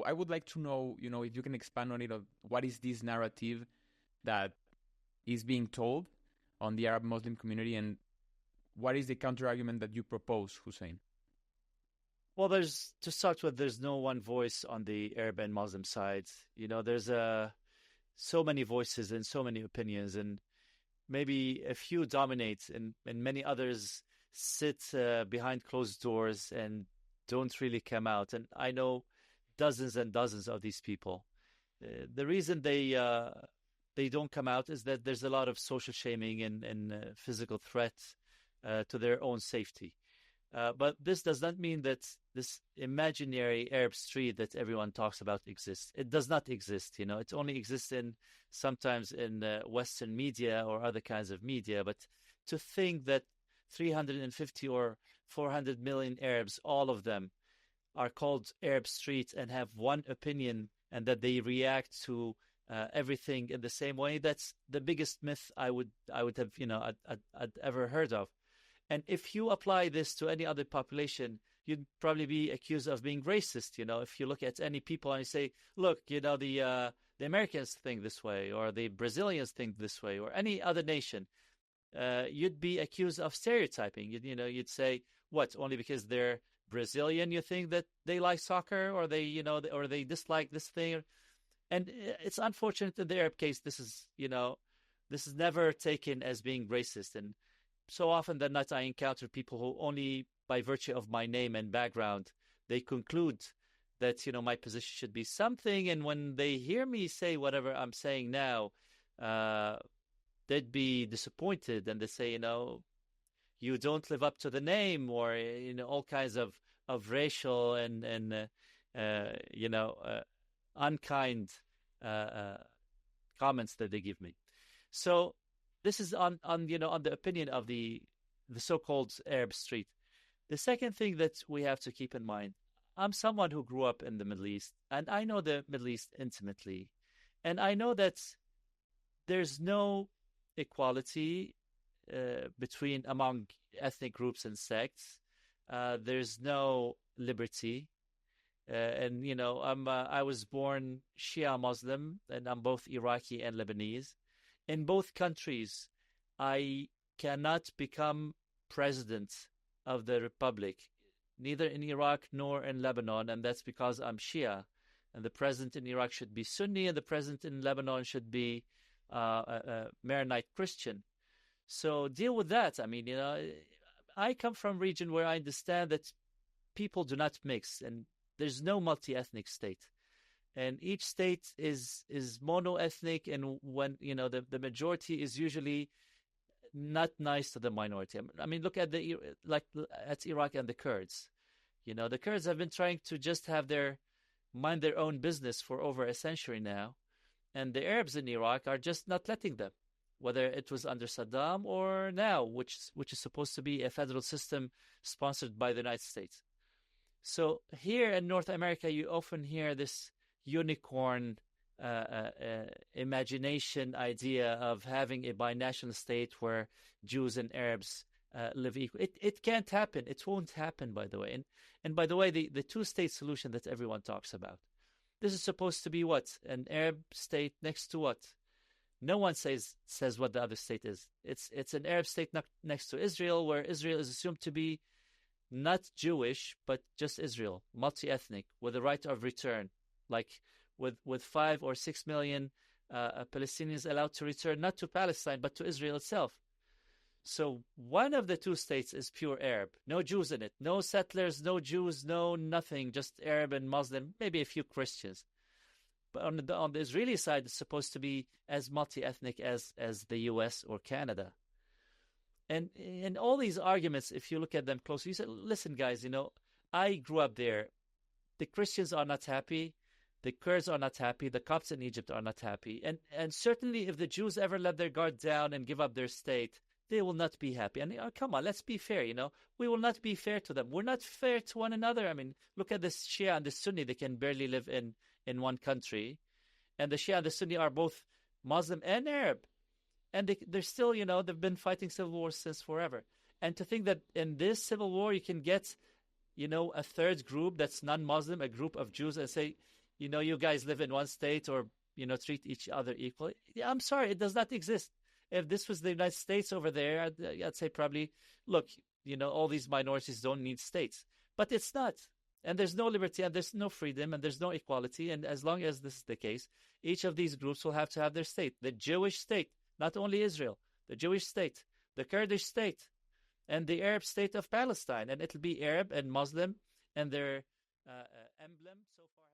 I would like to know, if you can expand on it, of what is this narrative that is being told on the Arab Muslim community, and what is the counter-argument that you propose, Hussein? Well, to start with, there's no one voice on the Arab and Muslim side. There's so many voices and so many opinions, and maybe a few dominate, and many others sit behind closed doors and don't really come out. And I know dozens and dozens of these people. The reason they don't come out is that there's a lot of social shaming and physical threats to their own safety. But this does not mean that this imaginary Arab street that everyone talks about exists. It does not exist. It only exists sometimes in Western media or other kinds of media. But to think that 350 or 400 million Arabs, all of them, are called Arab streets and have one opinion, and that they react to everything in the same way, that's the biggest myth I would have I'd ever heard of. And if you apply this to any other population, you'd probably be accused of being racist. If you look at any people and you say, look, the Americans think this way, or the Brazilians think this way, or any other nation, you'd be accused of stereotyping. You'd say, what, only because they're Brazilian, you think that they like soccer, or they dislike this thing? And it's unfortunate in the Arab case, this is never taken as being racist. And so often than not, I encounter people who only by virtue of my name and background, they conclude that, my position should be something. And when they hear me say whatever I'm saying now, they'd be disappointed, and they say, you don't live up to the name, or, all kinds of racial and unkind comments that they give me. So this is on the opinion of the so-called Arab street. The second thing that we have to keep in mind, I'm someone who grew up in the Middle East, and I know the Middle East intimately. And I know that there's no equality among ethnic groups and sects. There's no liberty. I was born Shia Muslim, and I'm both Iraqi and Lebanese. In both countries, I cannot become president of the republic, neither in Iraq nor in Lebanon, and that's because I'm Shia. And the president in Iraq should be Sunni, and the president in Lebanon should be Maronite Christian. So deal with that. I mean, I come from a region where I understand that people do not mix, and there's no multi-ethnic state. And each state is mono-ethnic, and when the majority is usually not nice to the minority. I mean, look at at Iraq and the Kurds. The Kurds have been trying to just mind their own business for over a century now, and the Arabs in Iraq are just not letting them. Whether it was under Saddam or now, which is supposed to be a federal system sponsored by the United States. So here in North America, you often hear this unicorn imagination idea of having a binational state where Jews and Arabs live equal. It can't happen. It won't happen, by the way. And by the way, the two-state solution that everyone talks about, this is supposed to be what? An Arab state next to what? No one says what the other state is. It's an Arab state next to Israel, where Israel is assumed to be not Jewish, but just Israel, multi-ethnic, with the right of return, like with 5 or 6 million Palestinians allowed to return, not to Palestine, but to Israel itself. So one of the two states is pure Arab, no Jews in it, no settlers, no Jews, no nothing, just Arab and Muslim, maybe a few Christians. But on the Israeli side, it's supposed to be as multi-ethnic as the U.S. or Canada. And all these arguments, if you look at them closely, you say, listen, guys, I grew up there. The Christians are not happy. The Kurds are not happy. The Copts in Egypt are not happy. And certainly if the Jews ever let their guard down and give up their state, they will not be happy. And come on, let's be fair, We will not be fair to them. We're not fair to one another. I mean, look at the Shia and the Sunni. They can barely live in one country. And the Shia and the Sunni are both Muslim and Arab. And they're still, they've been fighting civil wars since forever. And to think that in this civil war, you can get, a third group that's non-Muslim, a group of Jews, and say, you guys live in one state, or, treat each other equally. Yeah, I'm sorry, it does not exist. If this was the United States over there, I'd say probably, look, all these minorities don't need states. But it's not. And there's no liberty, and there's no freedom, and there's no equality. And as long as this is the case, each of these groups will have to have their state. The Jewish state, not only Israel, the Jewish state, the Kurdish state, and the Arab state of Palestine. And it'll be Arab and Muslim, and their emblem so far.